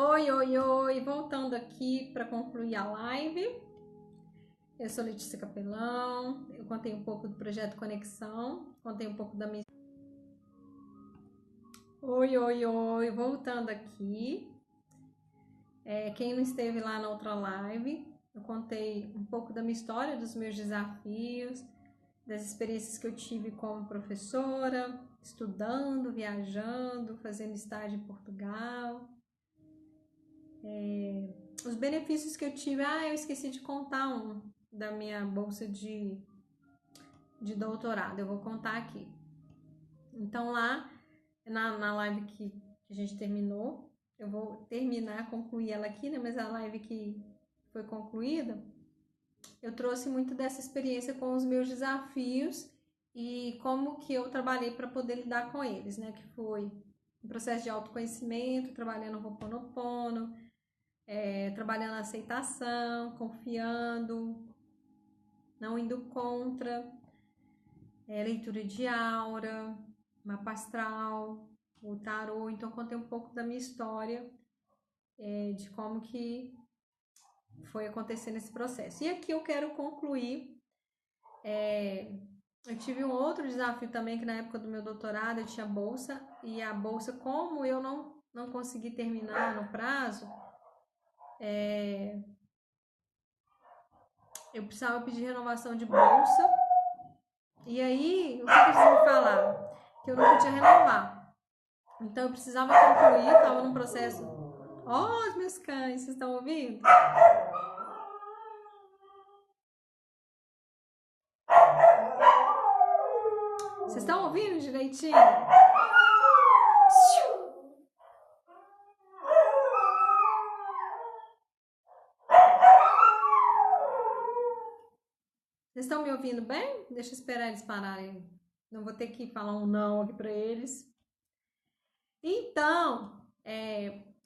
Oi, oi, oi! Voltando aqui para concluir a live. Eu sou Letícia Capelão. Eu contei um pouco do projeto Conexão, contei um pouco da minha. Oi, oi, oi! Voltando aqui. Quem não esteve lá na outra live, eu contei um pouco da minha história, dos meus desafios, das experiências que eu tive como professora, estudando, viajando, fazendo estágio em Portugal. Os benefícios que eu tive, eu esqueci de contar um da minha bolsa de doutorado, eu vou contar aqui. Então lá, na live que a gente terminou, eu vou concluir ela aqui, né? Mas a live que foi concluída, eu trouxe muito dessa experiência com os meus desafios e como que eu trabalhei para poder lidar com eles, né? Que foi um processo de autoconhecimento, trabalhando no Ho'oponopono, trabalhando a aceitação, confiando, não indo contra, leitura de aura, mapa astral, o tarô. Então, contei um pouco da minha história, de como que foi acontecendo esse processo. E aqui eu quero concluir. Eu tive um outro desafio também, que na época do meu doutorado eu tinha bolsa, e a bolsa, como eu não consegui terminar no prazo, eu precisava pedir renovação de bolsa. E aí, o que eles me falaram? Que eu não podia renovar. Então, eu precisava concluir, estava num processo... Os meus cães, vocês estão ouvindo? Vocês estão ouvindo direitinho? Vocês estão me ouvindo bem? Deixa eu esperar eles pararem. Não vou ter que falar um não aqui para eles. Então,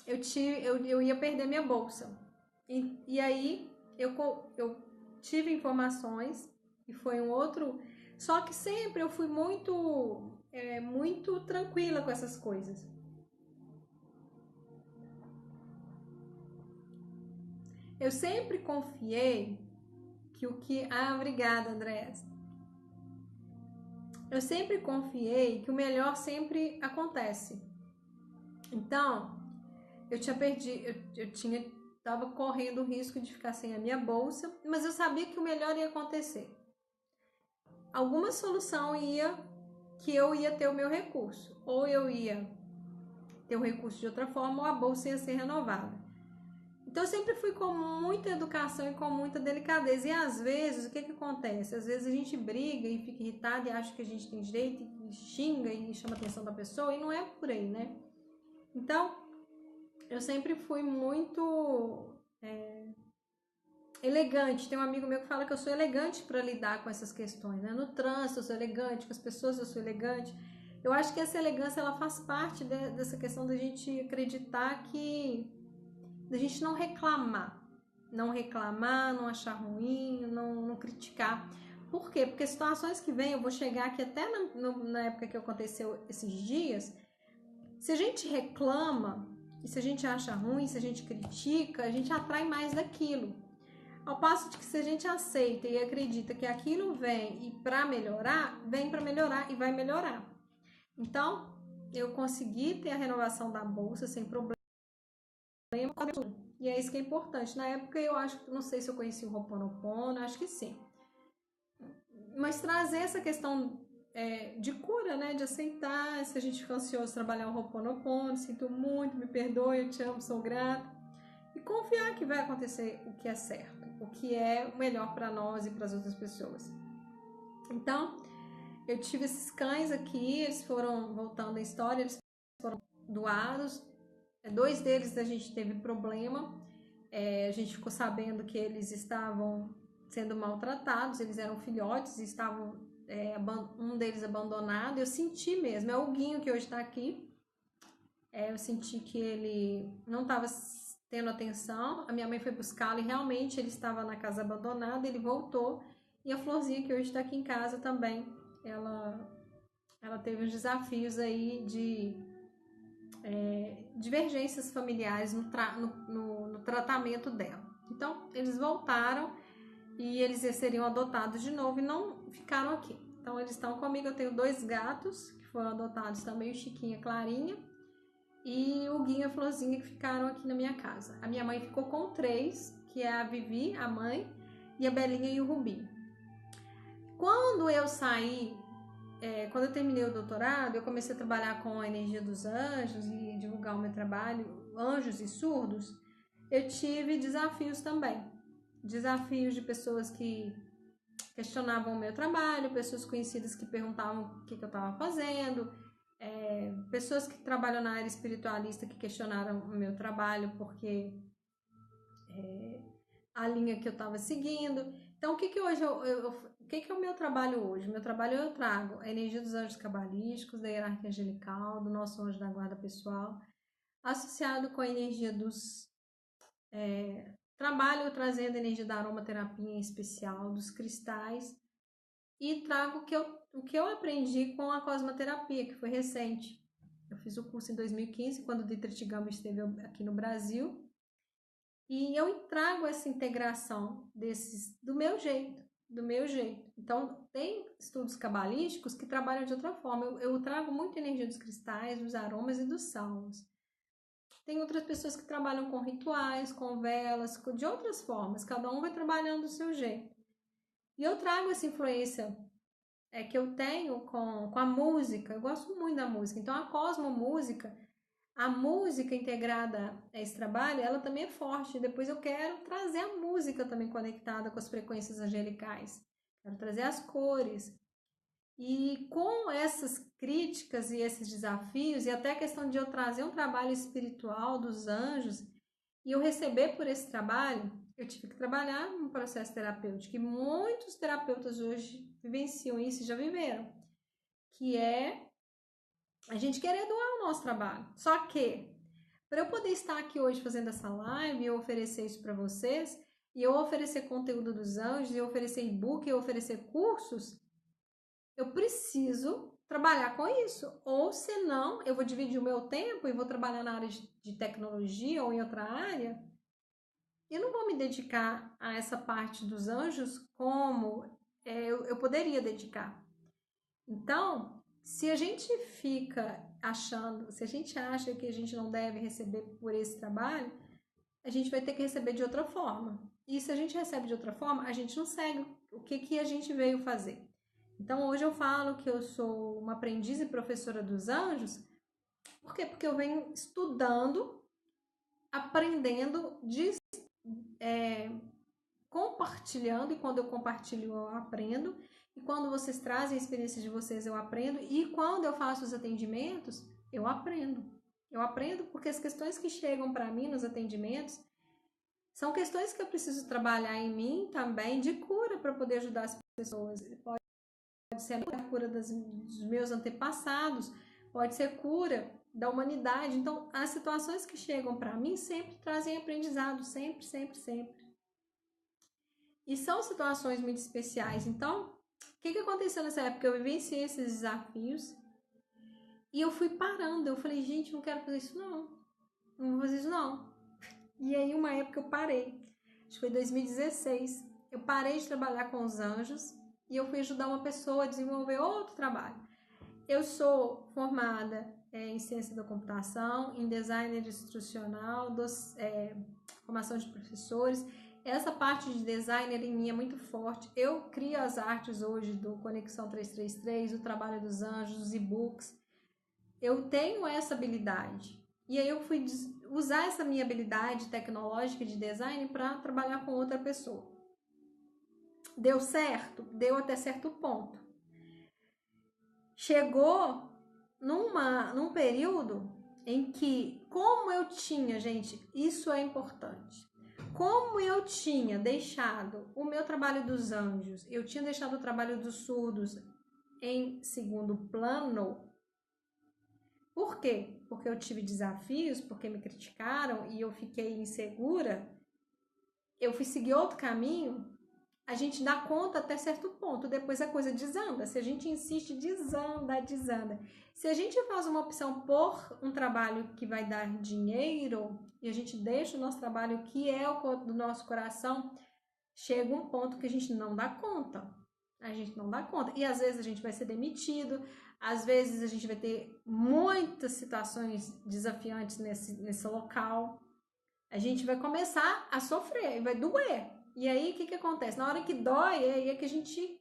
eu ia perder minha bolsa. E aí, eu tive informações e foi um outro... Só que sempre eu fui muito tranquila com essas coisas. Eu sempre confiei que obrigada, Andréas. Eu sempre confiei que o melhor sempre acontece. Então, eu tinha perdido, tava correndo o risco de ficar sem a minha bolsa, mas eu sabia que o melhor ia acontecer. Alguma solução que eu ia ter o meu recurso, ou eu ia ter o recurso de outra forma, ou a bolsa ia ser renovada. Então eu sempre fui com muita educação e com muita delicadeza. E às vezes, o que acontece? Às vezes a gente briga e fica irritado e acha que a gente tem direito e xinga e chama a atenção da pessoa, e não é por aí, né? Então, eu sempre fui muito elegante. Tem um amigo meu que fala que eu sou elegante para lidar com essas questões, né? No trânsito eu sou elegante, com as pessoas eu sou elegante. Eu acho que essa elegância, ela faz parte dessa questão da gente acreditar da gente não reclamar, não achar ruim, não criticar. Por quê? Porque situações que vêm, eu vou chegar aqui até na época que aconteceu esses dias, se a gente reclama, e se a gente acha ruim, se a gente critica, a gente atrai mais daquilo. Ao passo de que se a gente aceita e acredita que aquilo vem vem para melhorar e vai melhorar. Então, eu consegui ter a renovação da bolsa sem problema. E é isso que é importante. Na época eu não sei se eu conheci o Ho'oponopono, acho que sim. Mas trazer essa questão de cura, né? De aceitar, se a gente fica ansioso trabalhar o Ho'oponopono, sinto muito, me perdoe, eu te amo, sou grata. E confiar que vai acontecer o que é certo, o que é o melhor para nós e para as outras pessoas. Então, eu tive esses cães aqui, eles foram, voltando à história, eles foram doados. 2 deles a gente teve problema, a gente ficou sabendo que eles estavam sendo maltratados, eles eram filhotes e estavam, um deles abandonado. Eu senti mesmo, é o Guinho que hoje está aqui, eu senti que ele não estava tendo atenção. A minha mãe foi buscá-lo e realmente ele estava na casa abandonada, ele voltou. E a Florzinha, que hoje está aqui em casa também, ela teve uns desafios aí divergências familiares no tratamento dela. Então, eles voltaram e eles seriam adotados de novo e não ficaram aqui. Então, eles estão comigo. Eu tenho 2 gatos que foram adotados também, o Chiquinho e a Clarinha, e o Guinho e a Florzinha, que ficaram aqui na minha casa. A minha mãe ficou com 3, que é a Vivi, a mãe, e a Belinha e o Rubinho. Quando eu saí, quando eu terminei o doutorado, eu comecei a trabalhar com a energia dos anjos e divulgar o meu trabalho, anjos e surdos. Eu tive desafios também. Desafios de pessoas que questionavam o meu trabalho, pessoas conhecidas que perguntavam o que eu estava fazendo, pessoas que trabalham na área espiritualista que questionaram o meu trabalho porque a linha que eu estava seguindo. Então, o que hoje o que é o meu trabalho hoje? O meu trabalho eu trago a energia dos anjos cabalísticos, da hierarquia angelical, do nosso anjo da guarda pessoal, associado com a energia dos trabalho trazendo a energia da aromaterapia em especial, dos cristais, e trago o que eu aprendi com a cosmoterapia, que foi recente. Eu fiz o curso em 2015, quando o Dietrich Gamba esteve aqui no Brasil, e eu trago essa integração do meu jeito. Então, tem estudos cabalísticos que trabalham de outra forma. Eu trago muita energia dos cristais, dos aromas e dos salmos. Tem outras pessoas que trabalham com rituais, com velas, de outras formas. Cada um vai trabalhando do seu jeito. E eu trago essa influência que eu tenho com a música. Eu gosto muito da música. Então, a cosmomúsica, a música integrada a esse trabalho, ela também é forte. Depois eu quero trazer a música também conectada com as frequências angelicais. Quero trazer as cores. E com essas críticas e esses desafios, e até a questão de eu trazer um trabalho espiritual dos anjos, e eu receber por esse trabalho, eu tive que trabalhar um processo terapêutico. E muitos terapeutas hoje vivenciam isso e já viveram. Que é a gente querer doar o nosso trabalho. Só que, para eu poder estar aqui hoje fazendo essa live e eu oferecer isso para vocês, e eu oferecer conteúdo dos anjos, e eu oferecer e-book, e eu oferecer cursos, eu preciso trabalhar com isso. Ou senão, eu vou dividir o meu tempo e vou trabalhar na área de tecnologia ou em outra área. Eu não vou me dedicar a essa parte dos anjos como eu poderia dedicar. Então, se a gente fica achando, se a gente acha que a gente não deve receber por esse trabalho, a gente vai ter que receber de outra forma. E se a gente recebe de outra forma, a gente não segue o que a gente veio fazer. Então, hoje eu falo que eu sou uma aprendiz e professora dos anjos. Por quê? Porque eu venho estudando, aprendendo, compartilhando, e quando eu compartilho, eu aprendo. E quando vocês trazem a experiência de vocês, eu aprendo. E quando eu faço os atendimentos, eu aprendo. Eu aprendo porque as questões que chegam para mim nos atendimentos são questões que eu preciso trabalhar em mim também, de cura, para poder ajudar as pessoas. Pode ser a cura dos meus antepassados, pode ser cura da humanidade. Então, as situações que chegam para mim sempre trazem aprendizado, sempre, sempre, sempre. E são situações muito especiais. Então, o que aconteceu nessa época? Eu vivenciei esses desafios e eu fui parando. Eu falei, gente, não quero fazer isso não. Não vou fazer isso não. E aí, uma época eu parei. Acho que foi 2016. Eu parei de trabalhar com os anjos e eu fui ajudar uma pessoa a desenvolver outro trabalho. Eu sou formada em ciência da computação, em design institucional, formação de professores. Essa parte de designer em mim é muito forte. Eu crio as artes hoje do Conexão 333, o trabalho dos anjos, os e-books. Eu tenho essa habilidade. E aí eu fui usar essa minha habilidade tecnológica de design para trabalhar com outra pessoa. Deu certo? Deu até certo ponto. Chegou num período em que, como eu tinha, gente, isso é importante, como eu tinha deixado o meu trabalho dos anjos, eu tinha deixado o trabalho dos surdos em segundo plano. Por quê? Porque eu tive desafios, porque me criticaram e eu fiquei insegura. Eu fui seguir outro caminho. a gente dá conta até certo ponto, depois a coisa desanda. Se a gente insiste, desanda. Se a gente faz uma opção por um trabalho que vai dar dinheiro e a gente deixa o nosso trabalho que é o do nosso coração, chega um ponto que a gente não dá conta. A gente não dá conta. E às vezes a gente vai ser demitido, às vezes a gente vai ter muitas situações desafiantes nesse local. A gente vai começar a sofrer, vai doer. E aí, o que acontece? Na hora que dói, é aí que a gente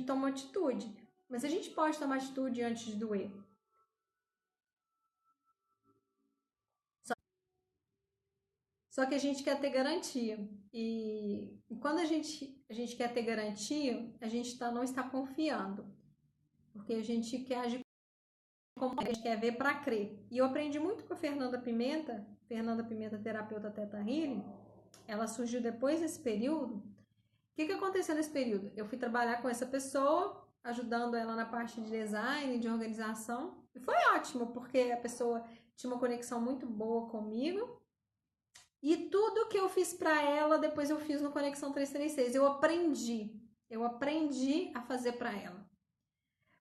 toma atitude. Mas a gente pode tomar atitude antes de doer. Só que a gente quer ter garantia. E quando a gente quer ter garantia, a gente não está confiando. Porque a gente quer agir como a gente quer ver para crer. E eu aprendi muito com a Fernanda Pimenta, terapeuta Theta Healing. Ela surgiu depois desse período. O que aconteceu nesse período? Eu fui trabalhar com essa pessoa, ajudando ela na parte de design, de organização. E foi ótimo, porque a pessoa tinha uma conexão muito boa comigo. E tudo que eu fiz para ela, depois eu fiz no Conexão 336. Eu aprendi a fazer para ela.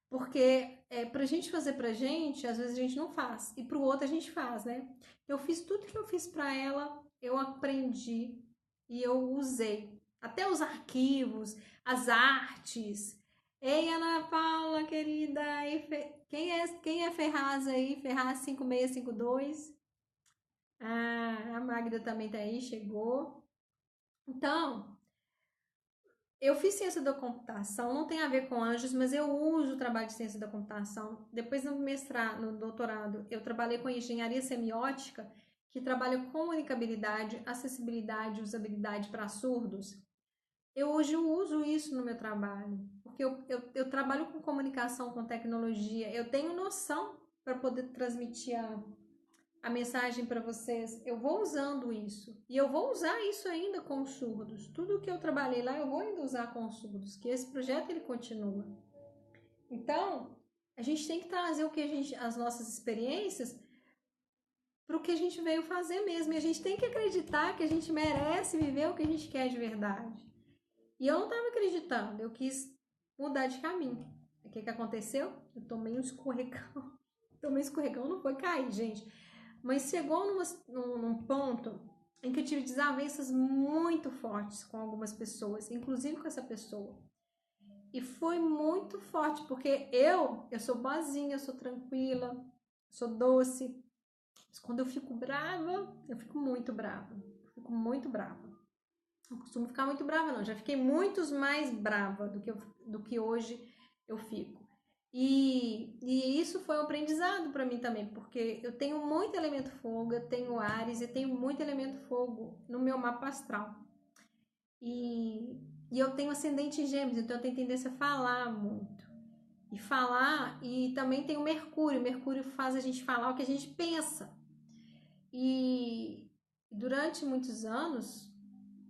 Porque pra gente fazer pra gente, às vezes a gente não faz. E pro outro a gente faz, né? Eu fiz tudo que eu fiz pra ela, eu aprendi e eu usei. Até os arquivos, as artes. Ei, Ana Paula, querida. Quem é Ferraz aí? Ferraz 5652. Ah, a Magda também tá aí, chegou. Então, eu fiz ciência da computação, não tem a ver com anjos, mas eu uso o trabalho de ciência da computação. Depois no mestrado, no doutorado, eu trabalhei com engenharia semiótica, que trabalha comunicabilidade, acessibilidade, usabilidade para surdos. Eu hoje uso isso no meu trabalho, porque eu trabalho com comunicação, com tecnologia, eu tenho noção para poder transmitir a mensagem para vocês. Eu vou usando isso. E eu vou usar isso ainda com os surdos. Tudo que eu trabalhei lá, eu vou ainda usar com os surdos, que esse projeto ele continua. Então, a gente tem que trazer as nossas experiências para o que a gente veio fazer mesmo. E a gente tem que acreditar que a gente merece viver o que a gente quer de verdade. E eu não estava acreditando, eu quis mudar de caminho. O que aconteceu? Eu tomei um escorregão. Tomei um escorregão, não foi cair, gente. Mas chegou num ponto em que eu tive desavenças muito fortes com algumas pessoas, inclusive com essa pessoa. E foi muito forte, porque eu sou boazinha, eu sou tranquila, sou doce. Mas quando eu fico brava, eu fico muito brava. Fico muito brava. Não costumo ficar muito brava, não. Já fiquei muito mais brava do que hoje eu fico. E isso foi um aprendizado para mim também, porque eu tenho muito elemento fogo, eu tenho Áries e tenho muito elemento fogo no meu mapa astral. E eu tenho ascendente em Gêmeos, então eu tenho tendência a falar muito. E também tem o Mercúrio. O Mercúrio faz a gente falar o que a gente pensa. E durante muitos anos,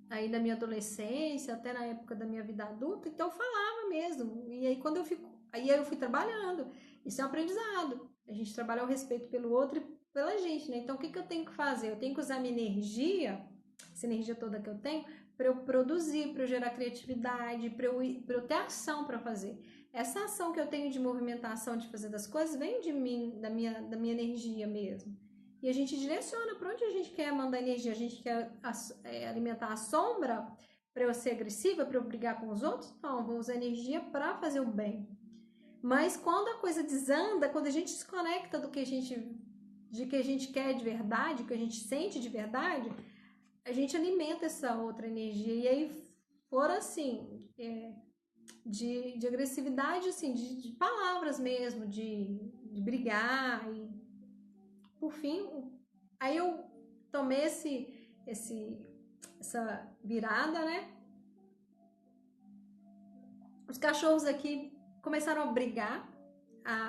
aí da minha adolescência, até na época da minha vida adulta, então eu falava mesmo. E aí aí eu fui trabalhando. Isso é um aprendizado. A gente trabalha o respeito pelo outro e pela gente, né? Então o que eu tenho que fazer? Eu tenho que usar minha energia, essa energia toda que eu tenho, para eu produzir, para eu gerar criatividade, para eu ter ação para fazer. Essa ação que eu tenho de movimentação, de fazer das coisas, vem de mim, da minha energia mesmo. E a gente direciona para onde a gente quer mandar energia. A gente quer alimentar a sombra para eu ser agressiva, para eu brigar com os outros? Não, vou usar energia para fazer o bem. Mas quando a coisa desanda, quando a gente desconecta que a gente quer de verdade, que a gente sente de verdade, a gente alimenta essa outra energia. E aí, fora assim, de agressividade, assim, de palavras mesmo, de brigar. E, por fim, aí eu tomei essa virada, né? Os cachorros aqui começaram a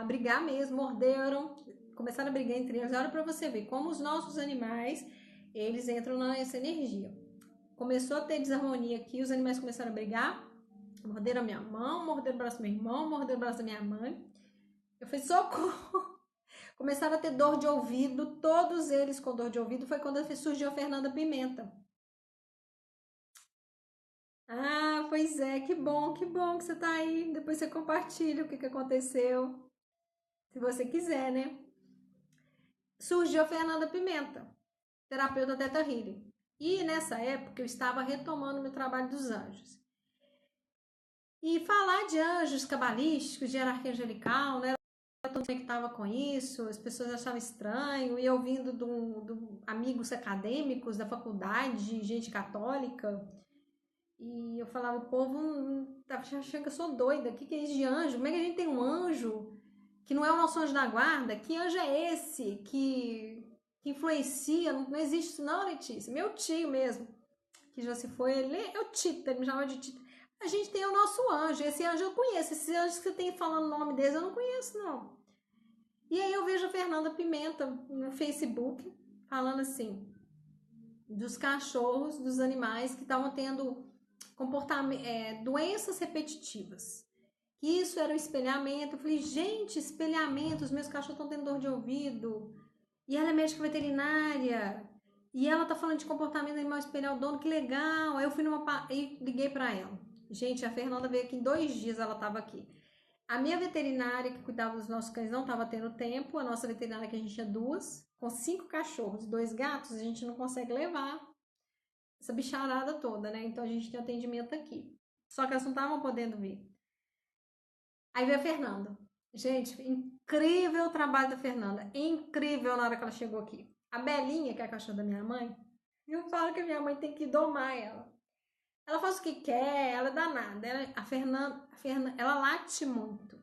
brigar mesmo, morderam, começaram a brigar entre eles. Olha para você ver como os nossos animais, eles entram nessa energia. Começou a ter desarmonia aqui, os animais começaram a brigar, morderam a minha mão, morderam o braço do meu irmão, morderam o braço da minha mãe. Eu falei, socorro! Começaram a ter dor de ouvido, todos eles com dor de ouvido. Foi quando surgiu a Fernanda Pimenta. Ah, pois é, que bom que você tá aí. Depois você compartilha o que aconteceu, se você quiser, né? Surgiu a Fernanda Pimenta, terapeuta Theta Healing. E nessa época eu estava retomando meu trabalho dos anjos. E falar de anjos cabalísticos, de hierarquia angelical, né? Eu não conectava com isso, as pessoas achavam estranho, e ouvindo de amigos acadêmicos da faculdade, gente católica, e eu falava, o povo tá achando que eu sou doida, o que é isso de anjo? Como é que a gente tem um anjo que não é o nosso anjo da guarda? Que anjo é esse que influencia? Não existe isso não, Letícia. Meu tio mesmo, que já se foi, ele é o Tito, ele me chamava de Tito. A gente tem o nosso anjo, esse anjo eu conheço, esses anjos que você tem falando o nome deles eu não conheço não. E aí eu vejo a Fernanda Pimenta no Facebook falando assim dos cachorros, dos animais que estavam tendo doenças repetitivas. Isso era um espelhamento. Eu falei, gente, espelhamento, os meus cachorros estão tendo dor de ouvido. E ela é médica veterinária. E ela tá falando de comportamento animal espelhar o dono, que legal. Aí eu fui e liguei para ela. Gente, a Fernanda veio aqui em 2 dias, ela estava aqui. A minha veterinária que cuidava dos nossos cães não estava tendo tempo. A nossa veterinária, que a gente tinha duas, com 5 cachorros e 2 gatos, a gente não consegue levar essa bicharada toda, né? Então a gente tem atendimento aqui. Só que elas não estavam podendo vir. Aí veio a Fernanda. Gente, incrível o trabalho da Fernanda. Incrível na hora que ela chegou aqui. A Belinha, que é a cachorra da minha mãe, eu falo que a minha mãe tem que domar ela. Ela faz o que quer, ela é danada. A Fernanda, ela late muito.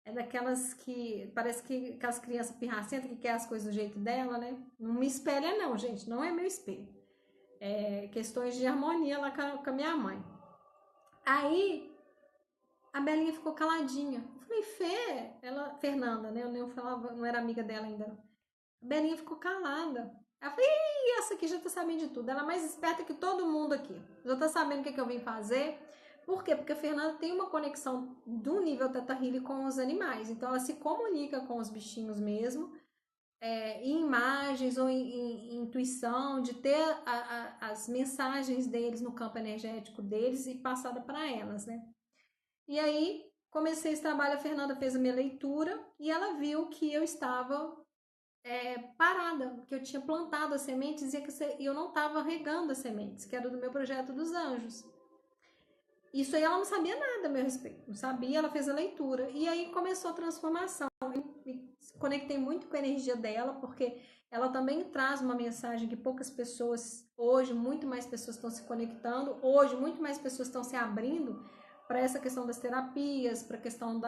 É daquelas que parece que aquelas crianças pirracentas que quer as coisas do jeito dela, né? Não me espelha, não, gente. Não é meu espelho. É questões de harmonia lá com a minha mãe. Aí a Belinha ficou caladinha. Eu falei, Fernanda, né? Eu nem falava, não era amiga dela ainda. A Belinha ficou calada. Ela falou, essa aqui já tá sabendo de tudo. Ela é mais esperta que todo mundo aqui. Já tá sabendo o que eu vim fazer. Por quê? Porque a Fernanda tem uma conexão do nível Theta Healing com os animais. Então ela se comunica com os bichinhos mesmo. Em imagens ou em intuição, de ter as mensagens deles no campo energético deles e passada para elas, né? E aí comecei esse trabalho, a Fernanda fez a minha leitura e ela viu que eu estava parada, que eu tinha plantado as sementes e eu não estava regando as sementes, que era do meu projeto dos anjos. Isso aí ela não sabia nada a meu respeito, não sabia, ela fez a leitura. E aí começou a transformação. Eu me conectei muito com a energia dela, porque ela também traz uma mensagem que poucas pessoas, hoje, muito mais pessoas estão se conectando, hoje, muito mais pessoas estão se abrindo para essa questão das terapias, para a questão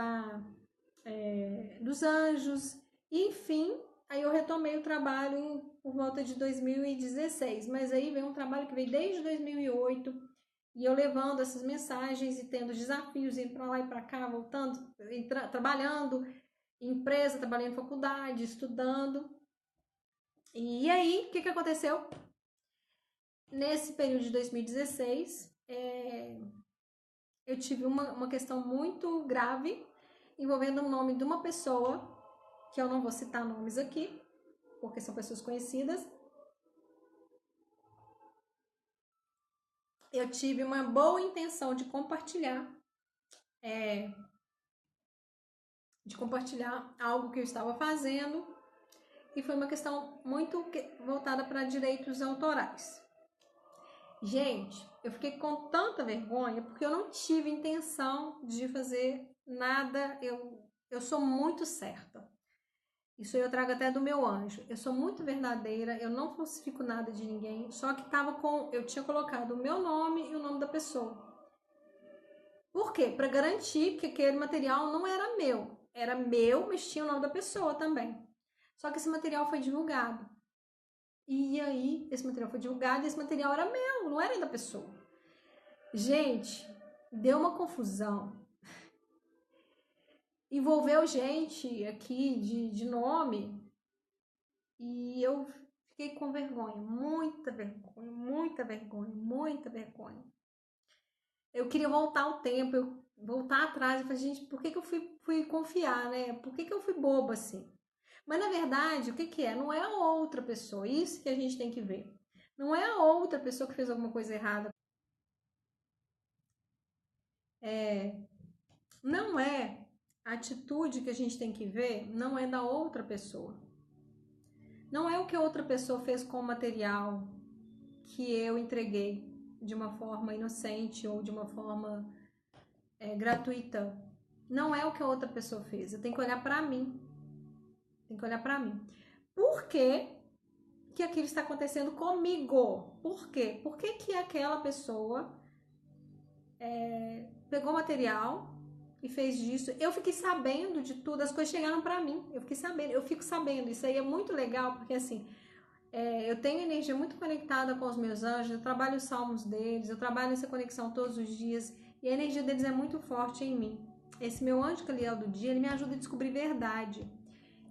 dos anjos. E, enfim, aí eu retomei o trabalho por volta de 2016, mas aí veio um trabalho que veio desde 2008, e eu levando essas mensagens e tendo desafios, indo para lá e para cá, voltando, trabalhando em empresa, trabalhando em faculdade, estudando. E aí, o que aconteceu? Nesse período de 2016, eu tive uma questão muito grave envolvendo o nome de uma pessoa, que eu não vou citar nomes aqui, porque são pessoas conhecidas. Eu tive uma boa intenção de compartilhar algo que eu estava fazendo, e foi uma questão muito voltada para direitos autorais. Gente, eu fiquei com tanta vergonha porque eu não tive intenção de fazer nada. Eu sou muito certa. Isso eu trago até do meu anjo. Eu sou muito verdadeira, eu não falsifico nada de ninguém, só que eu tinha colocado o meu nome e o nome da pessoa. Por quê? Para garantir que aquele material não era meu. Era meu, mas tinha o nome da pessoa também. Só que esse material foi divulgado. E aí, esse material foi divulgado e esse material era meu, não era da pessoa. Gente, deu uma confusão. Envolveu gente aqui de nome e eu fiquei com vergonha, muita vergonha, muita vergonha, muita vergonha. Eu queria voltar ao tempo, voltar atrás e falar, gente, por que eu fui confiar, né? Por que eu fui boba assim? Mas na verdade, o que é? Não é a outra pessoa, isso que a gente tem que ver. Não é a outra pessoa que fez alguma coisa errada. não é a atitude que a gente tem que ver, não é da outra pessoa. Não é o que a outra pessoa fez com o material que eu entreguei de uma forma inocente ou de uma forma gratuita. Não é o que a outra pessoa fez. Eu tenho que olhar para mim. Tem que olhar para mim. Por que que aquilo está acontecendo comigo? Por quê? Por que que aquela pessoa pegou material e fez disso? Eu fiquei sabendo de tudo, as coisas chegaram para mim. Eu fico sabendo. Isso aí é muito legal, porque assim, eu tenho energia muito conectada com os meus anjos, eu trabalho os salmos deles, eu trabalho essa conexão todos os dias, e a energia deles é muito forte em mim. Esse meu anjo Caliel do dia, ele me ajuda a descobrir verdade.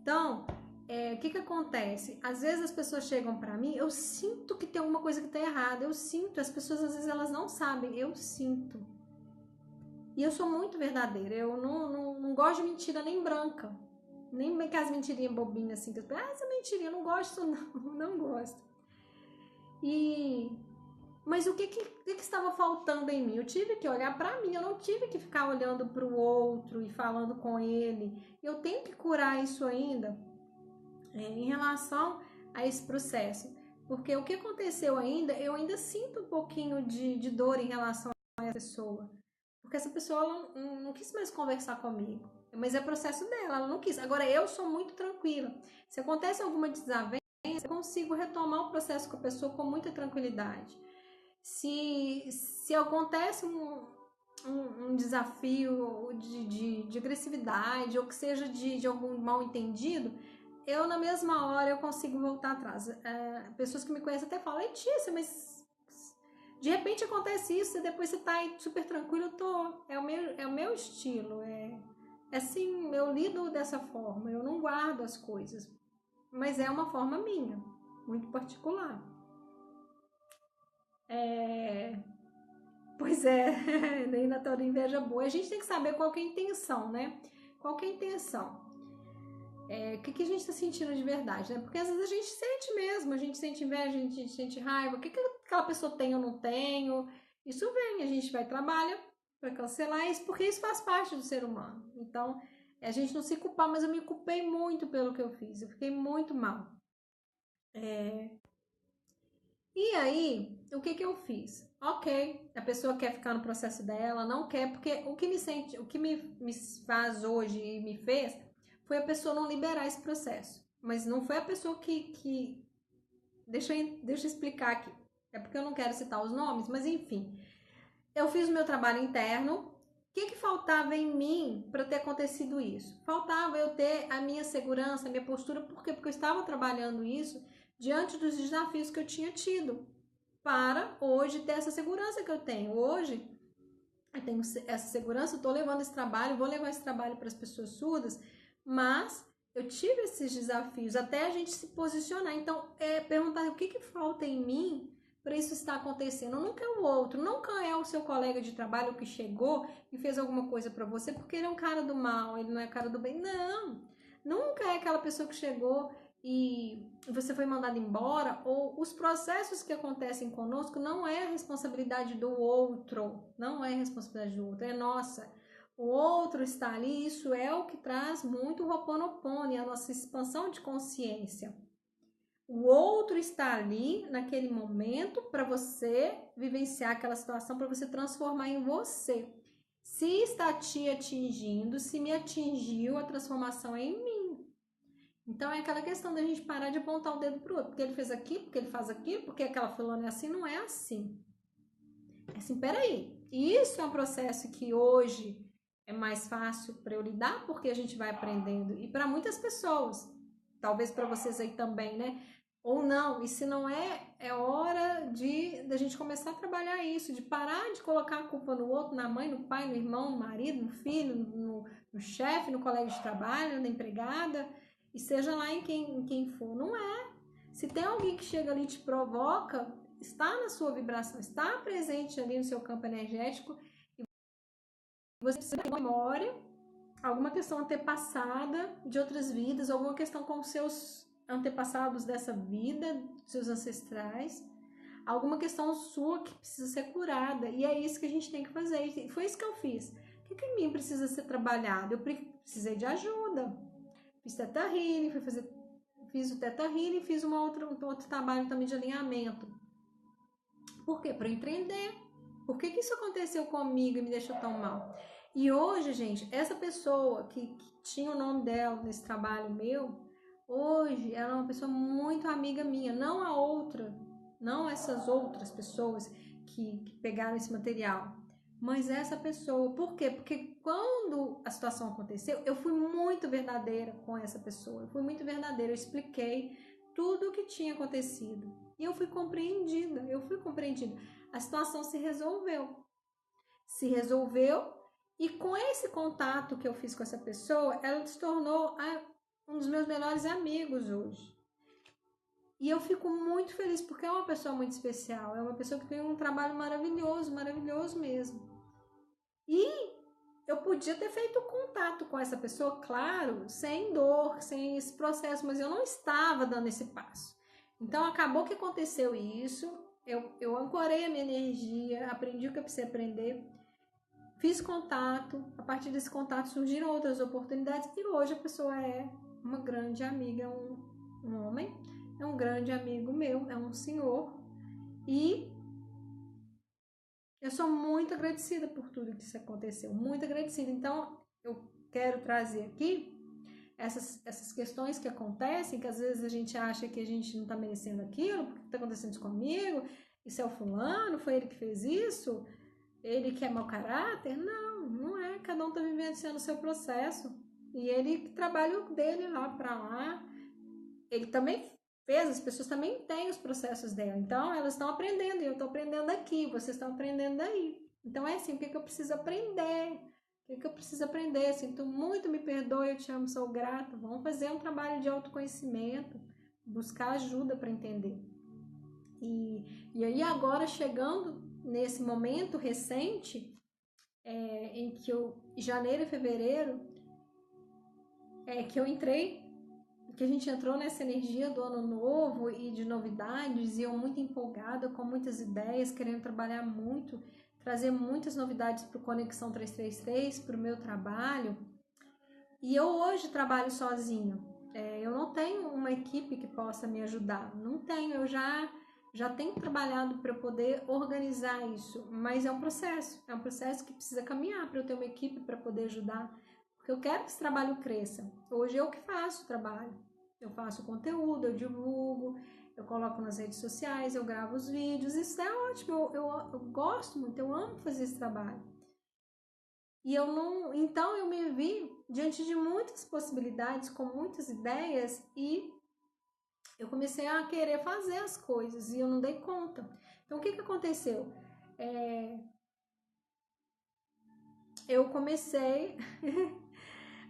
Então, o que acontece? Às vezes as pessoas chegam pra mim, eu sinto que tem alguma coisa que tá errada, eu sinto, as pessoas às vezes elas não sabem, eu sinto. E eu sou muito verdadeira, eu não gosto de mentira nem branca, nem aquelas mentirinhas bobinhas assim, que essa mentirinha, eu não gosto não, não gosto. Mas o que estava faltando em mim? Eu tive que olhar para mim, eu não tive que ficar olhando para o outro e falando com ele. Eu tenho que curar isso ainda em relação a esse processo. Porque o que aconteceu ainda, eu ainda sinto um pouquinho de dor em relação a essa pessoa. Porque essa pessoa não quis mais conversar comigo. Mas é processo dela, ela não quis. Agora, eu sou muito tranquila. Se acontece alguma desavença, eu consigo retomar o processo com a pessoa com muita tranquilidade. Se acontece um desafio de agressividade ou que seja de algum mal entendido, eu na mesma hora eu consigo voltar atrás. Pessoas que me conhecem até falam, Letícia, mas de repente acontece isso e depois você tá aí super tranquilo, é o meu estilo, assim, eu lido dessa forma, eu não guardo as coisas, mas é uma forma minha, muito particular. Pois é, nem na tal inveja boa. A gente tem que saber qual que é a intenção, né? Qual que é a intenção? O que a gente está sentindo de verdade, né? Porque às vezes a gente sente mesmo, a gente sente inveja, a gente sente raiva. O que aquela pessoa tem ou não tenho? Isso vem, a gente vai trabalhar para cancelar isso, porque isso faz parte do ser humano. Então, a gente não se culpar, mas eu me culpei muito pelo que eu fiz. Eu fiquei muito mal. E aí, o que eu fiz? Ok, a pessoa quer ficar no processo dela, não quer, porque o que me faz hoje e me fez foi a pessoa não liberar esse processo. Mas não foi a pessoa que deixa eu explicar aqui. É porque eu não quero citar os nomes, mas enfim. Eu fiz o meu trabalho interno. O que faltava em mim para ter acontecido isso? Faltava eu ter a minha segurança, a minha postura, por quê? Porque eu estava trabalhando isso diante dos desafios que eu tinha tido para hoje ter essa segurança que eu tenho. Hoje, eu tenho essa segurança, estou levando esse trabalho, vou levar esse trabalho para as pessoas surdas, mas eu tive esses desafios até a gente se posicionar. Então, perguntar o que falta em mim para isso estar acontecendo. Nunca é o outro, nunca é o seu colega de trabalho que chegou e fez alguma coisa para você porque ele é um cara do mal, ele não é cara do bem. Não, nunca é aquela pessoa que chegou e você foi mandado embora, ou os processos que acontecem conosco não é a responsabilidade do outro, não é a responsabilidade do outro, é nossa. O outro está ali, isso é o que traz muito o Ho'oponopono, a nossa expansão de consciência. O outro está ali naquele momento para você vivenciar aquela situação, para você transformar em você. Se está te atingindo, se me atingiu, a transformação é em mim. Então é aquela questão da gente parar de apontar o dedo pro outro, porque ele fez aquilo, porque ele faz aquilo, porque aquela fulana é assim, não é assim. É assim, peraí. Isso é um processo que hoje é mais fácil para eu lidar, porque a gente vai aprendendo. E para muitas pessoas, talvez para vocês aí também, né? Ou não, e se não é hora da gente começar a trabalhar isso, de parar de colocar a culpa no outro, na mãe, no pai, no irmão, no marido, no filho, no chefe, no colega de trabalho, na empregada, e seja lá em quem for. Não é. Se tem alguém que chega ali e te provoca, está na sua vibração, está presente ali no seu campo energético, e você precisa ter memória, alguma questão antepassada de outras vidas, alguma questão com os seus antepassados dessa vida, seus ancestrais, alguma questão sua que precisa ser curada. E é isso que a gente tem que fazer. E foi isso que eu fiz. O que em mim precisa ser trabalhado? Eu precisei de ajuda. Fiz Theta Healing, fiz o Theta Healing, fiz um outro trabalho também de alinhamento. Por quê? Para entender. Por que isso aconteceu comigo e me deixou tão mal? E hoje, gente, essa pessoa que tinha o nome dela nesse trabalho meu, hoje ela é uma pessoa muito amiga minha, não a outra, não essas outras pessoas que pegaram esse material, mas essa pessoa. Por quê? Porque quando a situação aconteceu, eu fui muito verdadeira com essa pessoa, eu fui muito verdadeira, eu expliquei tudo o que tinha acontecido e eu fui compreendida, a situação se resolveu, e com esse contato que eu fiz com essa pessoa, ela se tornou um dos meus melhores amigos hoje. E eu fico muito feliz, porque é uma pessoa muito especial, é uma pessoa que tem um trabalho maravilhoso, maravilhoso mesmo. E eu podia ter feito contato com essa pessoa, claro, sem dor, sem esse processo, mas eu não estava dando esse passo. Então, acabou que aconteceu isso, eu ancorei a minha energia, aprendi o que eu precisei aprender, fiz contato, a partir desse contato surgiram outras oportunidades e hoje a pessoa é uma grande amiga, um homem, é um grande amigo meu, é um senhor, e eu sou muito agradecida por tudo que isso aconteceu, muito agradecida. Então, eu quero trazer aqui essas questões que acontecem, que às vezes a gente acha que a gente não está merecendo aquilo, porque está acontecendo isso comigo, isso é o fulano, foi ele que fez isso, ele que é mau caráter. Não é, cada um está vivenciando o seu processo, e ele trabalha o dele lá para lá, ele também fez, as pessoas também têm os processos dela, então elas estão aprendendo, e eu estou aprendendo aqui, vocês estão aprendendo aí. Então é assim, o que eu preciso aprender? O que eu preciso aprender? Sinto muito, me perdoe, eu te amo, sou grata. Vamos fazer um trabalho de autoconhecimento, buscar ajuda para entender. E aí agora, chegando nesse momento recente, em que janeiro e fevereiro, que eu entrei, que a gente entrou nessa energia do ano novo e de novidades, e eu muito empolgada, com muitas ideias, querendo trabalhar muito, trazer muitas novidades para o Conexão 333, para o meu trabalho. E eu hoje trabalho sozinho, eu não tenho uma equipe que possa me ajudar, não tenho, eu já tenho trabalhado para poder organizar isso, mas é um processo que precisa caminhar para eu ter uma equipe para poder ajudar, porque eu quero que esse trabalho cresça. Hoje eu que faço o trabalho, eu faço conteúdo, eu divulgo, eu coloco nas redes sociais, eu gravo os vídeos, isso é ótimo, eu gosto muito, eu amo fazer esse trabalho. E então eu me vi diante de muitas possibilidades, com muitas ideias, e eu comecei a querer fazer as coisas e eu não dei conta. Então, o que aconteceu? Eu comecei,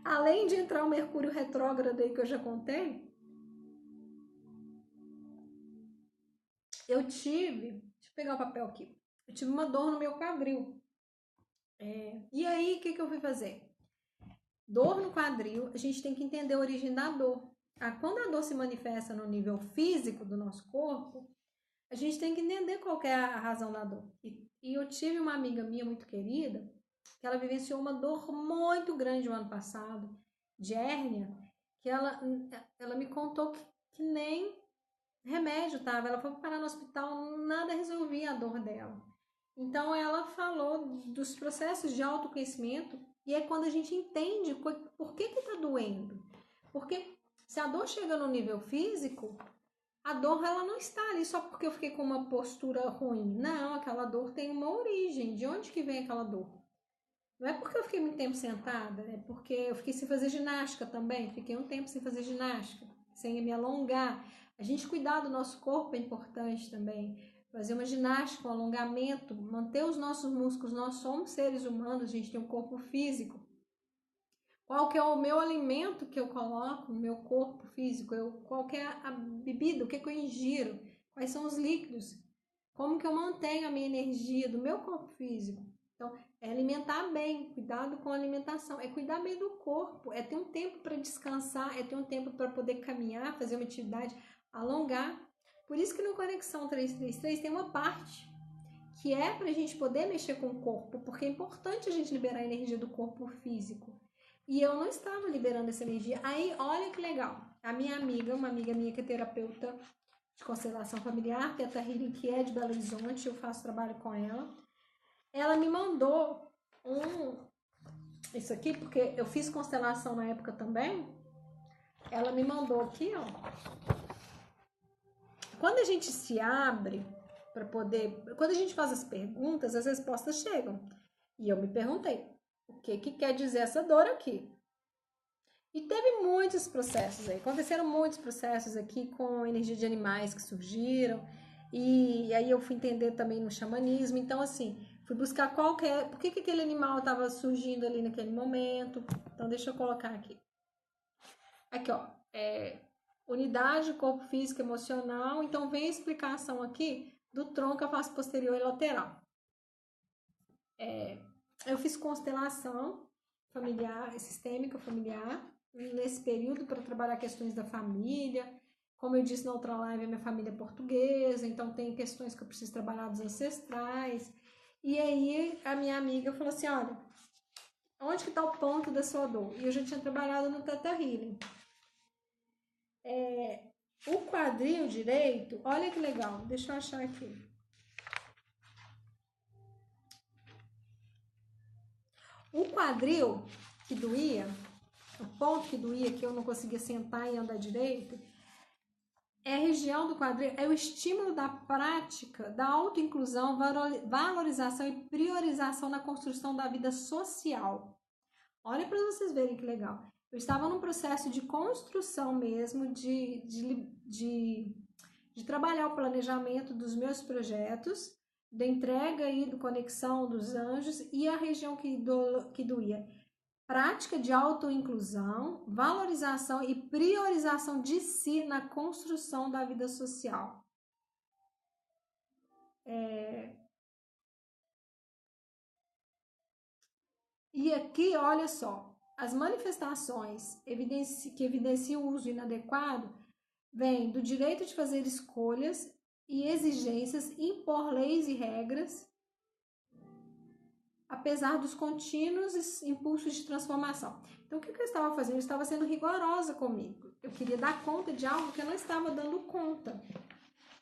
além de entrar o Mercúrio retrógrado aí que eu já contei, deixa eu pegar o papel aqui, eu tive uma dor no meu quadril. E aí, o que eu fui fazer? Dor no quadril, a gente tem que entender a origem da dor. Quando a dor se manifesta no nível físico do nosso corpo, a gente tem que entender qual que é a razão da dor. E eu tive uma amiga minha muito querida, que ela vivenciou uma dor muito grande no ano passado, de hérnia, que ela me contou que nem remédio tava. Ela foi parar no hospital, nada resolvia a dor dela. Então ela falou dos processos de autoconhecimento, e é quando a gente entende por que tá doendo. Porque se a dor chega no nível físico, a dor ela não está ali só porque eu fiquei com uma postura ruim. Não, aquela dor tem uma origem. De onde que vem aquela dor? Não é porque eu fiquei muito tempo sentada, é porque eu fiquei sem fazer ginástica também. Fiquei um tempo sem fazer ginástica, sem me alongar. A gente cuidar do nosso corpo é importante também. Fazer uma ginástica, um alongamento, manter os nossos músculos. Nós somos seres humanos, a gente tem um corpo físico. Qual que é o meu alimento que eu coloco no meu corpo físico? Qual que é a bebida? O que eu ingiro? Quais são os líquidos? Como que eu mantenho a minha energia do meu corpo físico? Então, é alimentar bem, cuidado com a alimentação, é cuidar bem do corpo, é ter um tempo para descansar, é ter um tempo para poder caminhar, fazer uma atividade, alongar. Por isso que no Conexão 333 tem uma parte que é para a gente poder mexer com o corpo, porque é importante a gente liberar a energia do corpo físico. E eu não estava liberando essa energia. Aí, olha que legal. A minha amiga, uma amiga minha que é terapeuta de constelação familiar, Teta Healing, que é de Belo Horizonte, eu faço trabalho com ela. Ela me mandou isso aqui, porque eu fiz constelação na época também. Ela me mandou aqui, ó. Quando a gente se abre para poder... Quando a gente faz as perguntas, as respostas chegam. E eu me perguntei, o que quer dizer essa dor aqui? E teve muitos processos aí. Aconteceram muitos processos aqui com energia de animais que surgiram. E aí eu fui entender também no xamanismo. Então, assim, fui buscar por que aquele animal estava surgindo ali naquele momento. Então, deixa eu colocar aqui. Aqui, ó. Unidade, corpo físico, emocional. Então, vem a explicação aqui do tronco, a face posterior e lateral. Eu fiz constelação familiar, sistêmica familiar, nesse período para trabalhar questões da família. Como eu disse na outra live, a minha família é portuguesa, então tem questões que eu preciso trabalhar dos ancestrais. E aí a minha amiga falou assim, olha, onde que está o ponto da sua dor? E eu já tinha trabalhado no Theta Healing. O quadril direito, olha que legal, deixa eu achar aqui. O quadril que doía, o ponto que doía, que eu não conseguia sentar e andar direito, é a região do quadril, é o estímulo da prática, da autoinclusão, valorização e priorização na construção da vida social. Olha para vocês verem que legal. Eu estava num processo de construção mesmo, de trabalhar o planejamento dos meus projetos, da entrega e do conexão dos anjos e a região que doía. Prática de autoinclusão, valorização e priorização de si na construção da vida social. E aqui, olha só, as manifestações que evidenciam o uso inadequado vêm do direito de fazer escolhas e exigências, impor leis e regras, apesar dos contínuos impulsos de transformação. Então, o que eu estava fazendo? Eu estava sendo rigorosa comigo. Eu queria dar conta de algo que eu não estava dando conta.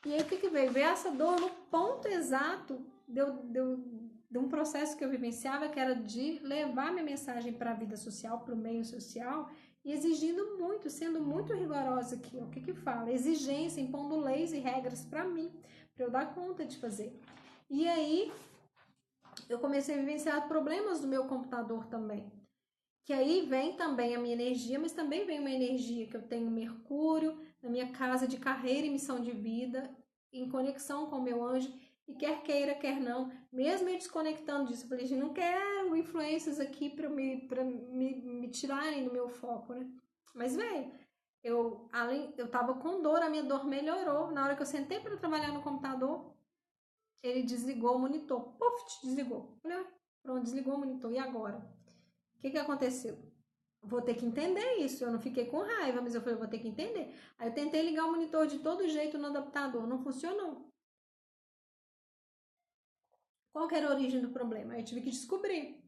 E aí, o que veio? Veio essa dor no ponto exato de um processo que eu vivenciava, que era de levar minha mensagem para a vida social, para o meio social, e exigindo muito, sendo muito rigorosa aqui. O que fala? Exigência, impondo leis e regras para mim, para eu dar conta de fazer. E aí, eu comecei a vivenciar problemas do meu computador também. Que aí vem também a minha energia, mas também vem uma energia que eu tenho Mercúrio na minha casa de carreira e missão de vida, em conexão com o meu anjo, e quer queira, quer não, mesmo eu desconectando disso, eu falei, gente, não quero influências aqui para me tirarem do meu foco, né? Mas, velho, eu tava com dor, a minha dor melhorou. Na hora que eu sentei para trabalhar no computador, ele desligou o monitor. Puf, desligou. Falei, pronto, desligou o monitor. E agora? O que aconteceu? Vou ter que entender isso. Eu não fiquei com raiva, mas eu falei, vou ter que entender. Aí eu tentei ligar o monitor de todo jeito no adaptador, não funcionou. Qual que era a origem do problema? Aí eu tive que descobrir.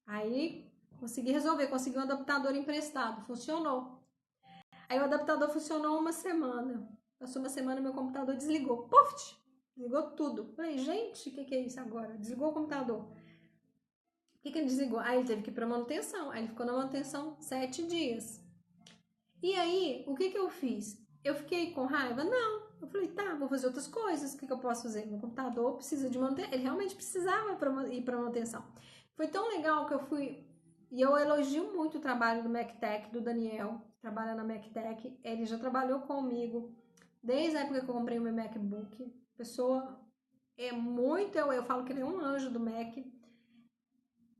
Aí consegui resolver, consegui um adaptador emprestado, funcionou. Aí o adaptador funcionou uma semana. Passou uma semana, meu computador desligou. Puf! Desligou tudo. Falei, gente, o que é isso agora? Desligou o computador. O que ele desligou? Aí ele teve que ir para manutenção. Aí ele ficou na manutenção 7 dias. E aí, o que eu fiz? Eu fiquei com raiva? Não. Eu falei, tá, vou fazer outras coisas. O que eu posso fazer? Meu computador precisa de manutenção. Ele realmente precisava ir para manutenção. Foi tão legal que eu fui... E eu elogio muito o trabalho do MacTech, do Daniel, que trabalha na MacTech. Ele já trabalhou comigo desde a época que eu comprei o meu MacBook. Pessoa é muito... Eu falo que ele é um anjo do Mac.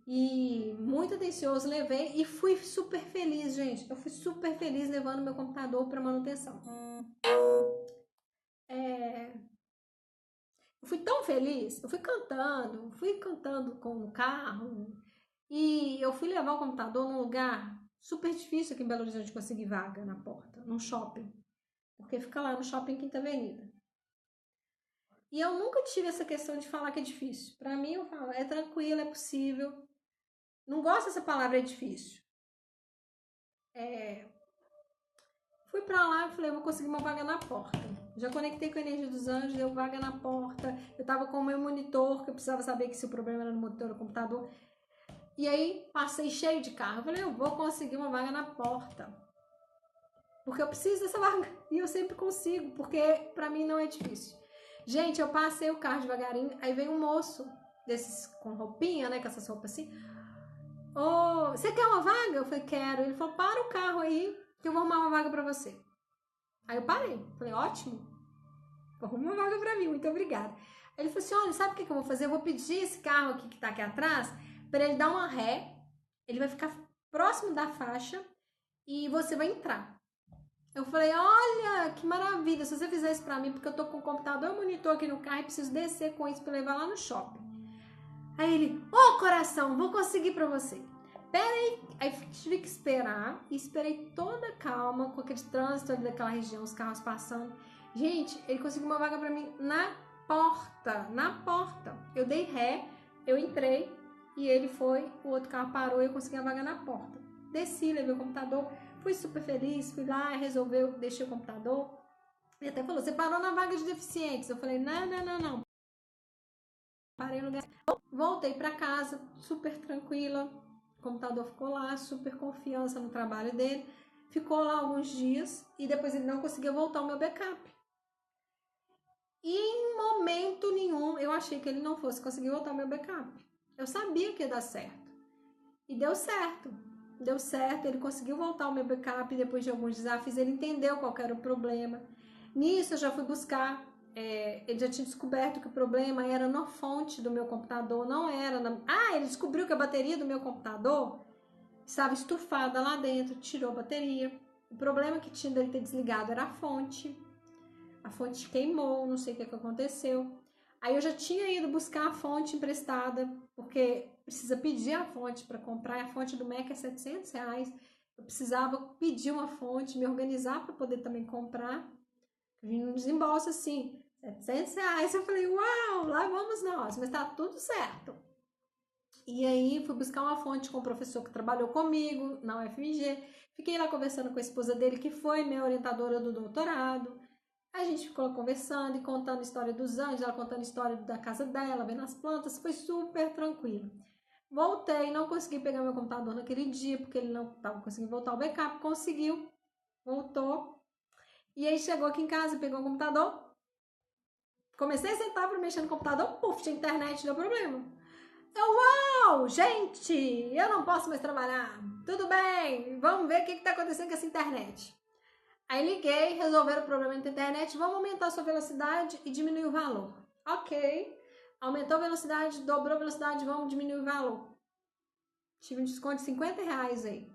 E muito atencioso, levei e fui super feliz, gente. Eu fui super feliz levando meu computador para manutenção. Eu fui tão feliz, eu fui cantando com o carro. E eu fui levar o computador num lugar super difícil aqui em Belo Horizonte de conseguir vaga na porta, num shopping. porque fica lá no Shopping Quinta Avenida. E eu nunca tive essa questão de falar que é difícil. Para mim, eu falo, é tranquilo, é possível. Não gosto dessa palavra, é difícil. Fui pra lá e falei, eu vou conseguir uma vaga na porta. Já conectei com a energia dos anjos, deu vaga na porta. Eu tava com o meu monitor, que eu precisava saber que se o problema era no monitor ou no computador. E aí, passei cheio de carro. Eu falei, eu vou conseguir uma vaga na porta. Porque eu preciso dessa vaga. E eu sempre consigo, porque pra mim não é difícil. Gente, eu passei o carro devagarinho, aí veio um moço desses com roupinha, né, com essas roupas assim. Ô, você quer uma vaga? Eu falei, quero. Ele falou, para o carro aí, que eu vou arrumar uma vaga pra você. Aí eu parei. Falei, ótimo. Arruma uma vaga pra mim, muito obrigada. Aí ele falou assim, olha, sabe o que eu vou fazer? Eu vou pedir esse carro aqui que tá aqui atrás pra ele dar uma ré. Ele vai ficar próximo da faixa e você vai entrar. Eu falei, olha, que maravilha, se você fizer isso pra mim, porque eu tô com o computador e monitor aqui no carro e preciso descer com isso pra levar lá no shopping. Aí ele, ô coração, vou conseguir pra você. Pera aí. Aí tive que esperar, e esperei toda calma, com aquele trânsito ali daquela região, os carros passando. Gente, ele conseguiu uma vaga pra mim na porta. Eu dei ré, eu entrei, e ele foi, o outro carro parou e eu consegui a vaga na porta. Desci, levei o computador, fui super feliz, fui lá, resolveu, deixei o computador. Ele até falou, você parou na vaga de deficientes. Eu falei, não. Parei no lugar. Voltei para casa, super tranquila. O computador ficou lá, super confiança no trabalho dele. Ficou lá alguns dias e depois ele não conseguia voltar o meu backup. E em momento nenhum eu achei que ele não fosse conseguir voltar o meu backup. Eu sabia que ia dar certo. E deu certo. Deu certo, ele conseguiu voltar o meu backup depois de alguns desafios, ele entendeu qual era o problema. Nisso eu já fui buscar, ele já tinha descoberto que o problema era na fonte do meu computador, não era na... ele descobriu que a bateria do meu computador estava estufada lá dentro, tirou a bateria. O problema que tinha dele ter desligado era a fonte queimou, não sei o que aconteceu. Aí eu já tinha ido buscar a fonte emprestada, porque precisa pedir a fonte para comprar, a fonte do Mac é R$700, eu precisava pedir uma fonte, me organizar para poder também comprar, vim no desembolso assim, R$700, eu falei, uau, lá vamos nós, mas tá tudo certo. E aí fui buscar uma fonte com o professor que trabalhou comigo na UFMG, fiquei lá conversando com a esposa dele, que foi minha orientadora do doutorado. A gente ficou conversando e contando a história dos anjos, ela contando a história da casa dela, vendo as plantas, foi super tranquilo. Voltei, não consegui pegar meu computador naquele dia, porque ele não estava conseguindo voltar ao backup, conseguiu, voltou. E aí chegou aqui em casa, pegou o computador, comecei a sentar para mexer no computador, puf, tinha internet, deu problema. Uau, gente, eu não posso mais trabalhar. Tudo bem, vamos ver o que está acontecendo com essa internet. Aí liguei, resolveram o problema da internet, vamos aumentar a sua velocidade e diminuir o valor. Ok, aumentou a velocidade, dobrou a velocidade, vamos diminuir o valor. Tive um desconto de R$50 aí.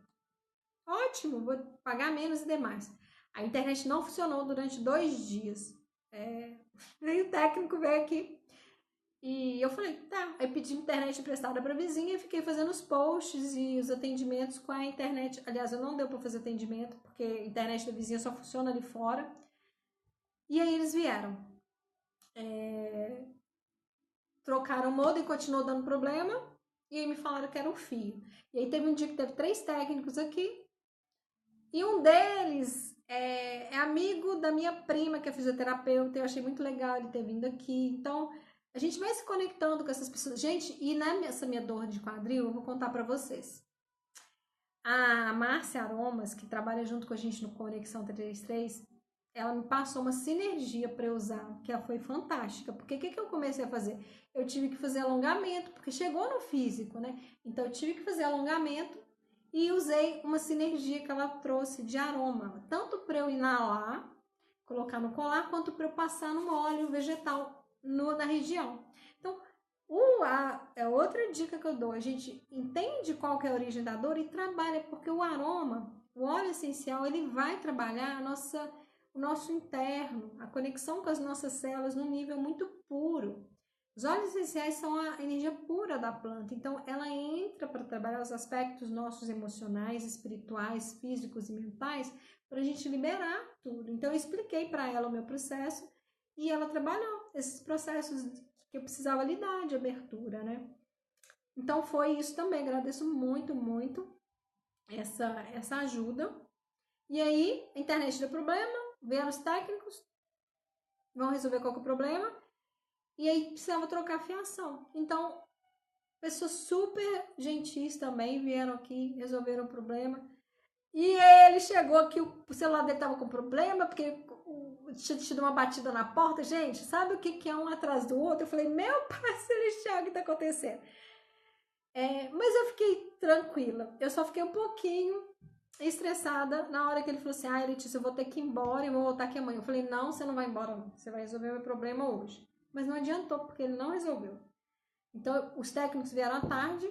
Ótimo, vou pagar menos e demais. A internet não funcionou durante 2 dias. Aí o técnico veio aqui e eu falei, tá. Aí pedi internet emprestada para a vizinha e fiquei fazendo os posts e os atendimentos com a internet. Aliás, eu não deu para fazer atendimento, porque a internet da vizinha só funciona ali fora. E aí eles vieram. Trocaram o modem e continuou dando problema. E aí me falaram que era o fio. E aí teve um dia que teve 3 técnicos aqui. E um deles é amigo da minha prima, que é fisioterapeuta. Eu achei muito legal ele ter vindo aqui. Então, a gente vai se conectando com essas pessoas. Gente, e nessa minha dor de quadril, eu vou contar pra vocês. A Márcia Aromas, que trabalha junto com a gente no Conexão 333, ela me passou uma sinergia para eu usar, que ela foi fantástica. Porque o que eu comecei a fazer? Eu tive que fazer alongamento, porque chegou no físico, né? Então, eu tive que fazer alongamento e usei uma sinergia que ela trouxe de aroma, tanto para eu inalar, colocar no colar, quanto para eu passar no óleo vegetal na região. Então, é outra dica que eu dou, a gente entende qual que é a origem da dor e trabalha, porque o aroma, o óleo essencial, ele vai trabalhar o nosso interno, a conexão com as nossas células num nível muito puro. Os óleos essenciais são a energia pura da planta, então ela entra para trabalhar os aspectos nossos emocionais, espirituais, físicos e mentais, para a gente liberar tudo. Então eu expliquei para ela o meu processo e ela trabalhou esses processos que eu precisava lidar de abertura, né? Então foi isso também, agradeço muito, muito essa ajuda. E aí, a internet deu problema, vieram os técnicos, vão resolver qual que é o problema, e aí precisava trocar a fiação. Então, pessoas super gentis também vieram aqui, resolveram o problema. E ele chegou aqui, o celular dele tava com problema, porque tinha tido uma batida na porta. Gente, sabe o que é um atrás do outro? Eu falei, meu pai celestial, o que tá acontecendo? Mas eu fiquei tranquila. Eu só fiquei um pouquinho estressada na hora que ele falou assim, Letícia, eu vou ter que ir embora e vou voltar aqui amanhã. Eu falei, não, você não vai embora não, você vai resolver o meu problema hoje. Mas não adiantou, porque ele não resolveu. Então, os técnicos vieram à tarde,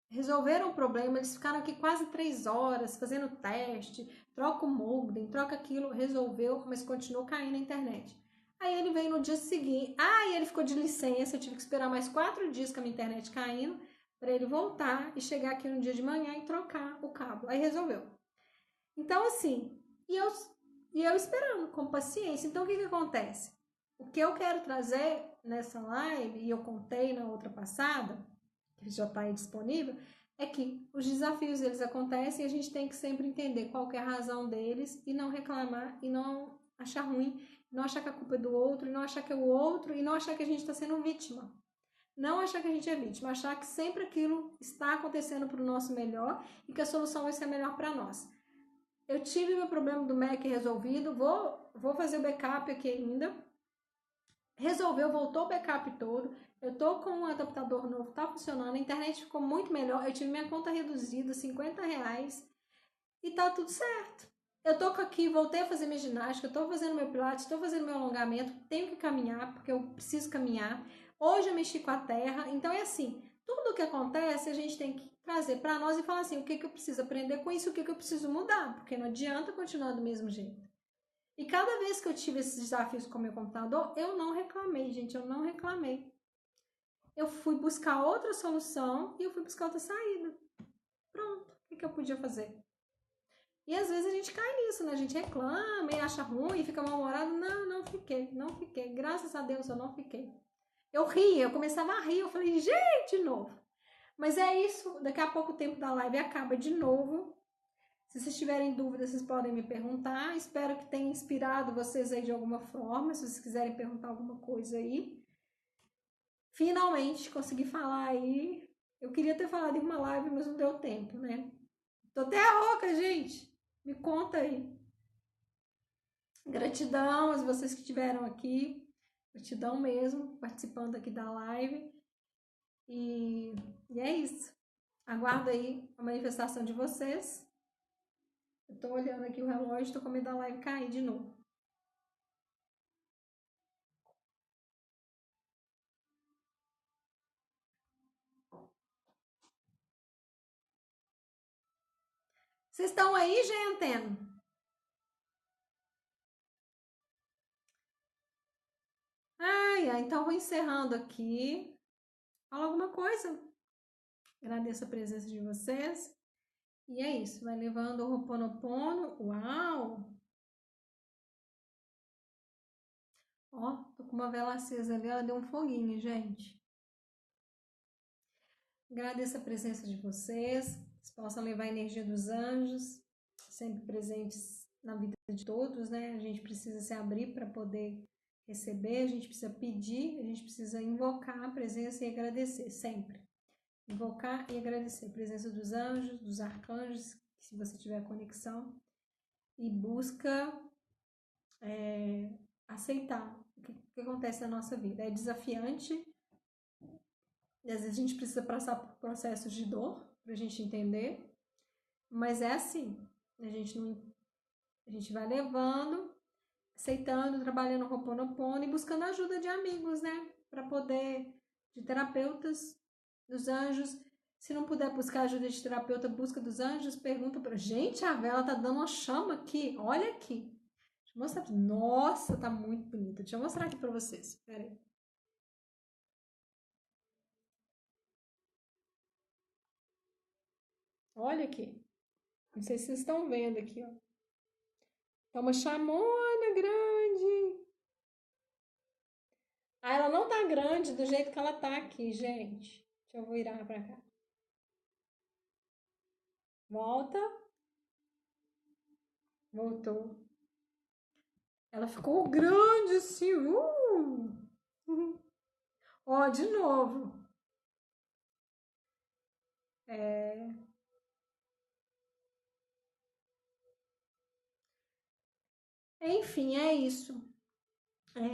resolveram o problema, eles ficaram aqui quase 3 horas fazendo teste, troca o modem, troca aquilo, resolveu, mas continuou caindo a internet. Aí ele veio no dia seguinte, e ele ficou de licença, eu tive que esperar mais 4 dias com a minha internet caindo, para ele voltar e chegar aqui no dia de manhã e trocar o cabo. Aí resolveu. Então, assim, e eu esperando com paciência. Então, o que acontece? O que eu quero trazer nessa live, e eu contei na outra passada, que já está aí disponível, é que os desafios eles acontecem e a gente tem que sempre entender qual que é a razão deles e não reclamar e não achar ruim, não achar que a culpa é do outro, e não achar que é o outro, e não achar que a gente está sendo vítima. Não achar que a gente é vítima, achar que sempre aquilo está acontecendo para o nosso melhor e que a solução vai ser melhor para nós. Eu tive meu problema do Mac resolvido, vou fazer o backup aqui ainda. Resolveu, voltou o backup todo. Eu tô com um adaptador novo, tá funcionando. A internet ficou muito melhor. Eu tive minha conta reduzida, R$50. E tá tudo certo. Eu tô aqui, voltei a fazer minha ginástica, tô fazendo meu pilates, tô fazendo meu alongamento. Tenho que caminhar, porque eu preciso caminhar. Hoje eu mexi com a terra. Então é assim, tudo que acontece a gente tem que trazer para nós e falar assim, o que eu preciso aprender com isso, o que eu preciso mudar. Porque não adianta continuar do mesmo jeito. E cada vez que eu tive esses desafios com o meu computador, eu não reclamei, gente, eu não reclamei. Eu fui buscar outra solução e eu fui buscar outra saída. Pronto, o que eu podia fazer? E às vezes a gente cai nisso, né? A gente reclama e acha ruim, fica mal-humorado. Não fiquei. Graças a Deus eu não fiquei. Eu ria, eu começava a rir, eu falei, gente, de novo. Mas é isso, daqui a pouco o tempo da live acaba de novo. Se vocês tiverem dúvidas, vocês podem me perguntar. Espero que tenha inspirado vocês aí de alguma forma. Se vocês quiserem perguntar alguma coisa aí. Finalmente consegui falar aí. Eu queria ter falado em uma live, mas não deu tempo, né? Tô até rouca, gente. Me conta aí. Gratidão a vocês que estiveram aqui. Gratidão mesmo, participando aqui da live. E é isso. Aguardo aí a manifestação de vocês. Eu tô olhando aqui o relógio, tô com medo da live cair de novo. Vocês estão aí, gente? Então vou encerrando aqui. Fala alguma coisa. Agradeço a presença de vocês. E é isso, vai levando o Ho'oponopono. Uau! Ó, tô com uma vela acesa ali, ela deu um foguinho, gente. Agradeço a presença de vocês, que possam levar a energia dos anjos, sempre presentes na vida de todos, né? A gente precisa se abrir para poder receber, a gente precisa pedir, a gente precisa invocar a presença e agradecer, sempre. Invocar e agradecer a presença dos anjos, dos arcanjos, se você tiver conexão, e busca aceitar o que acontece na nossa vida. É desafiante, e às vezes a gente precisa passar por processos de dor para a gente entender, mas é assim, a gente vai levando, aceitando, trabalhando o Ho'oponopono e buscando ajuda de amigos, né? Para poder, de terapeutas, dos anjos. Se não puder buscar ajuda de terapeuta, busca dos anjos, pergunta para gente, a vela tá dando uma chama aqui, olha aqui. Deixa eu mostrar. Nossa, tá muito bonita. Deixa eu mostrar aqui para vocês. Pera aí. Olha aqui. Não sei se vocês estão vendo aqui, ó. É uma chamona grande. Ah, ela não tá grande do jeito que ela tá aqui, gente. Deixa eu virar pra cá. Volta. Voltou. Ela ficou grande assim. Ó, de novo. Enfim, é isso.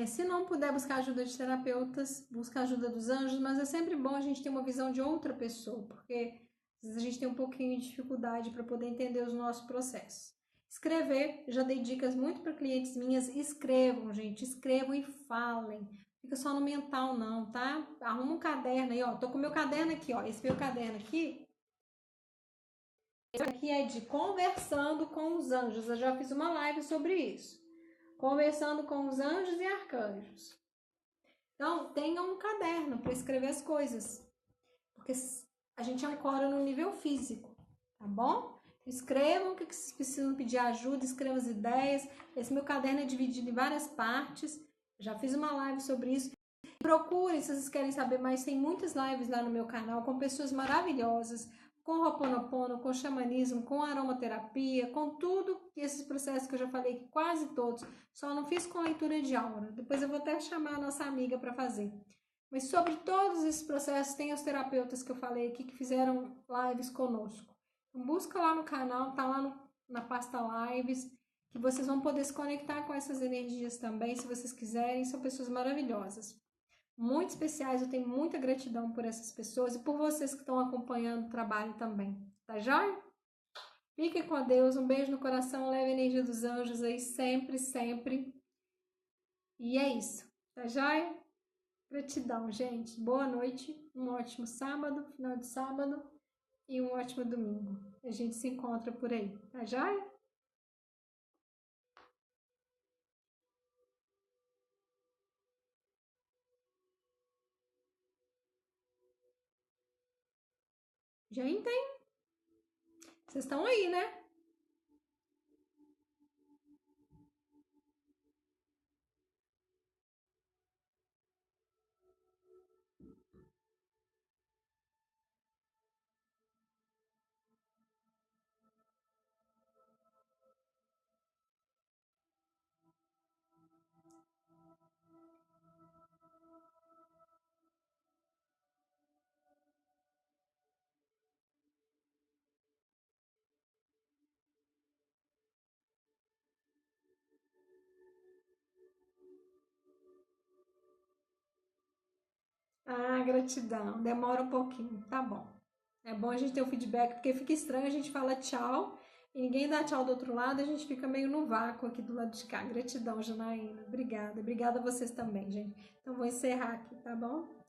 Se não puder buscar ajuda de terapeutas, busca ajuda dos anjos, mas é sempre bom a gente ter uma visão de outra pessoa, porque às vezes a gente tem um pouquinho de dificuldade para poder entender os nossos processos. Escrever, já dei dicas muito para clientes minhas, escrevam, gente, escrevam e falem. Fica só no mental não, tá? Arruma um caderno aí, ó. Tô com meu caderno aqui, ó. Esse meu caderno aqui, esse aqui é de Conversando com os Anjos. Eu já fiz uma live sobre isso. Conversando com os anjos e arcanjos. Então, tenha um caderno para escrever as coisas, porque a gente ancora no nível físico, tá bom? Escrevam o que vocês precisam pedir ajuda, escrevam as ideias. Esse meu caderno é dividido em várias partes, já fiz uma live sobre isso. Procurem, se vocês querem saber mais, tem muitas lives lá no meu canal com pessoas maravilhosas, com Ho'oponopono, com xamanismo, com aromaterapia, com tudo esses processos que eu já falei, quase todos. Só não fiz com leitura de aura. Depois eu vou até chamar a nossa amiga para fazer. Mas sobre todos esses processos, tem os terapeutas que eu falei aqui que fizeram lives conosco. Então, busca lá no canal, tá lá na pasta lives, que vocês vão poder se conectar com essas energias também, se vocês quiserem. São pessoas maravilhosas, muito especiais. Eu tenho muita gratidão por essas pessoas e por vocês que estão acompanhando o trabalho também. Tá joia? Fiquem com Deus, um beijo no coração, leve a energia dos anjos aí sempre, sempre. E é isso, tá joia? Gratidão, gente. Boa noite, um ótimo sábado, final de sábado e um ótimo domingo. A gente se encontra por aí, tá joia? Gente, vocês estão aí, né? Ah, gratidão. Demora um pouquinho, tá bom. É bom a gente ter o feedback, porque fica estranho a gente fala tchau e ninguém dá tchau do outro lado, a gente fica meio no vácuo aqui do lado de cá. Gratidão, Janaína. Obrigada. Obrigada a vocês também, gente. Então vou encerrar aqui, tá bom?